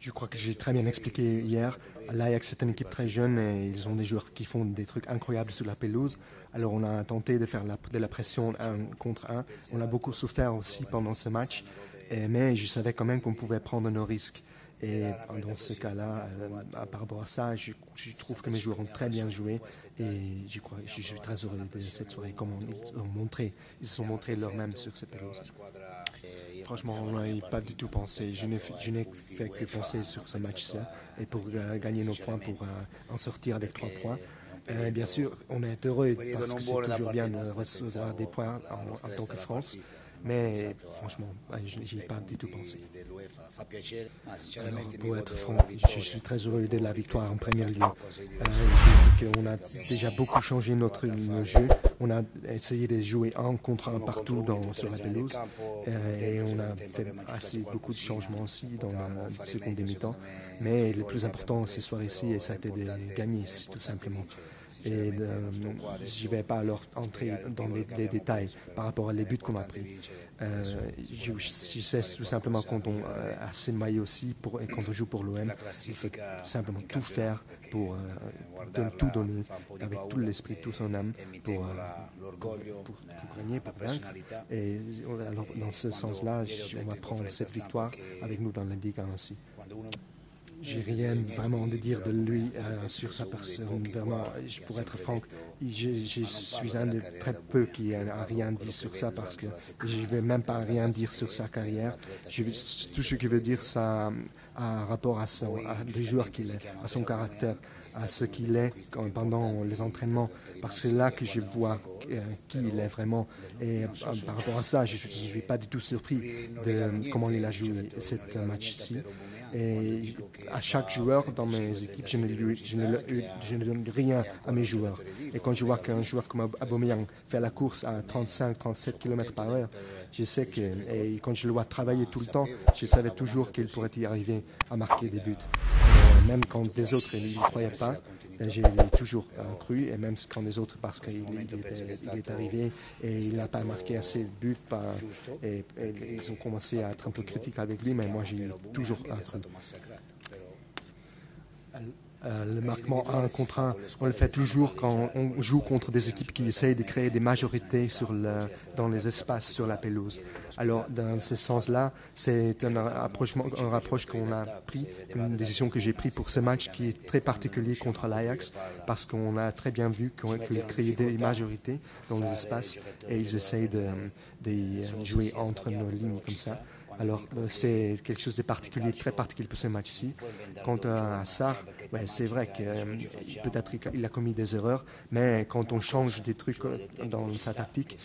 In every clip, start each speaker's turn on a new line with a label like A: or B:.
A: Je crois que j'ai très bien expliqué hier. L'Ajax est une équipe très jeune et ils ont des joueurs qui font des trucs incroyables sur la pelouse. Alors on a tenté de faire de la pression un contre un. On a beaucoup souffert aussi pendant ce match, mais je savais quand même qu'on pouvait prendre nos risques. Et dans ce cas-là, par rapport à ça, je trouve que mes joueurs ont très bien joué et je suis très heureux de cette soirée, comme ils se sont montrés leur-même sur cette pelouse. Franchement, on n'y a pas du tout pensé. Je n'ai fait que penser sur ce match-là et pour gagner nos points, pour en sortir avec 3 points. Bien sûr, on est heureux parce que c'est toujours bien de recevoir des points en tant que France. Mais franchement, je n'y ai pas du tout pensé. Alors, pour être franc, je suis très heureux de la victoire en premier lieu. Je dis qu'on a déjà beaucoup changé notre jeu. On a essayé de jouer un contre un partout sur la pelouse. Et on a fait beaucoup de changements aussi dans la seconde demi-temps. Mais le plus important ce soir ici, ça a été de gagner, tout simplement. Et je ne vais pas alors entrer dans les détails par rapport à les buts qu'on a pris. Je sais tout simplement quand on a assez de maillots aussi et quand on joue pour l'OM, il faut simplement tout faire pour tout donner avec tout l'esprit, tout son âme pour gagner, pour vaincre. Et alors, dans ce sens-là, on va prendre cette victoire avec nous dans la Ligue 1 aussi. J'ai rien vraiment de dire de lui sur sa personne. Vraiment, pour être franc, je suis un de très peu qui n'a rien dit sur ça parce que je ne vais même pas rien dire sur sa carrière. Tout ce que je veux dire, ça a rapport à le joueur qu'il est, à son caractère, à ce qu'il est pendant les entraînements. Parce que c'est là que je vois qui il est vraiment. Et par rapport à ça, je ne suis pas du tout surpris de comment il a joué ce match-ci. Et à chaque joueur dans mes équipes, je ne donne rien à mes joueurs. Et quand je vois qu'un joueur comme Aubameyang fait la course à 35-37 km par heure, je sais que, et quand je le vois travailler tout le temps, je savais toujours qu'il pourrait y arriver à marquer des buts. Même quand les autres n'y croyaient pas, j'ai toujours cru, et même quand les autres, parce qu'il est arrivé et il n'a pas marqué assez de buts, et ils ont commencé à être un peu critiques avec lui, mais moi j'ai toujours cru. Le marquement 1 contre 1, on le fait toujours quand on joue contre des équipes qui essayent de créer des majorités dans les espaces sur la pelouse. Alors, dans ce sens-là, c'est un rapproche qu'on a pris, une décision que j'ai prise pour ce match qui est très particulier contre l'Ajax, parce qu'on a très bien vu qu'ils créaient des majorités dans les espaces et ils essayent de jouer entre nos lignes comme ça. Alors, c'est quelque chose de particulier, très particulier pour ce match-ci. Quant à Sarr, c'est vrai que peut-être il a commis des erreurs, mais quand on change des trucs dans sa tactique,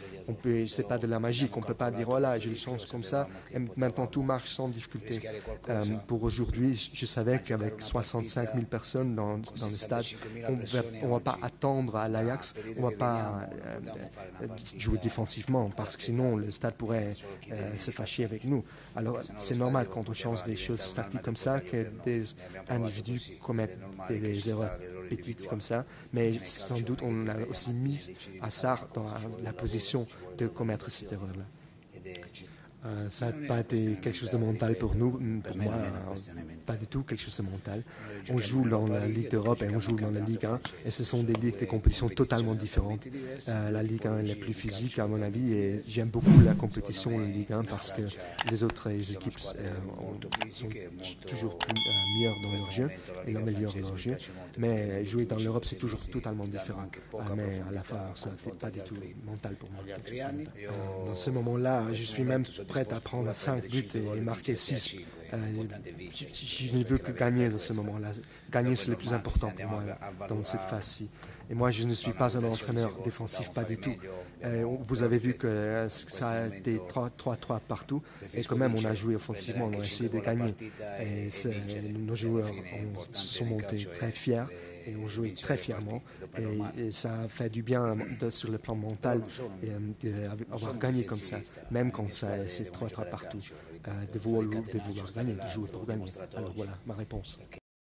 A: c'est pas de la magie. On ne peut pas dire, voilà, je le change comme ça, et maintenant tout marche sans difficulté. Pour aujourd'hui, je savais qu'avec 65 000 personnes dans le stade, on ne va pas attendre à l'Ajax, on ne va pas jouer défensivement, parce que sinon le stade pourrait se fâcher avec nous. Alors, c'est normal quand on change des choses tactiques comme ça, que des individus commettent des erreurs petites comme ça, mais sans doute on a aussi mis à Sarr dans la position de commettre cette erreur-là. Ça n'a pas été quelque chose de mental pour nous, pour moi, pas du tout quelque chose de mental. On joue dans la Ligue d'Europe et on joue dans la Ligue 1, et ce sont des ligues, des compétitions totalement différentes. La Ligue 1 est la plus physique à mon avis, et j'aime beaucoup la compétition en Ligue 1 parce que les autres équipes sont toujours meilleures dans leur jeu et améliorent leur jeu. Mais jouer dans l'Europe, c'est toujours totalement différent. Mais à la fin, ça n'était pas du tout mental pour moi. Dans ce moment-là, je suis même prêt à prendre 5 buts et marquer 6. Je ne veux que gagner dans ce moment-là. Gagner, c'est le plus important pour moi dans cette phase-ci. Et moi, je ne suis pas un entraîneur défensif, pas du tout. Vous avez vu que ça a été 3-3 partout. Et quand même, on a joué offensivement, on a essayé de gagner. Et nos joueurs se sont montés très fiers et ont joué très fièrement. Et ça a fait du bien sur le plan mental d'avoir gagné comme ça, même quand c'est 3-3 partout. De vouloir gagner, de jouer pour gagner. Alors voilà ma réponse.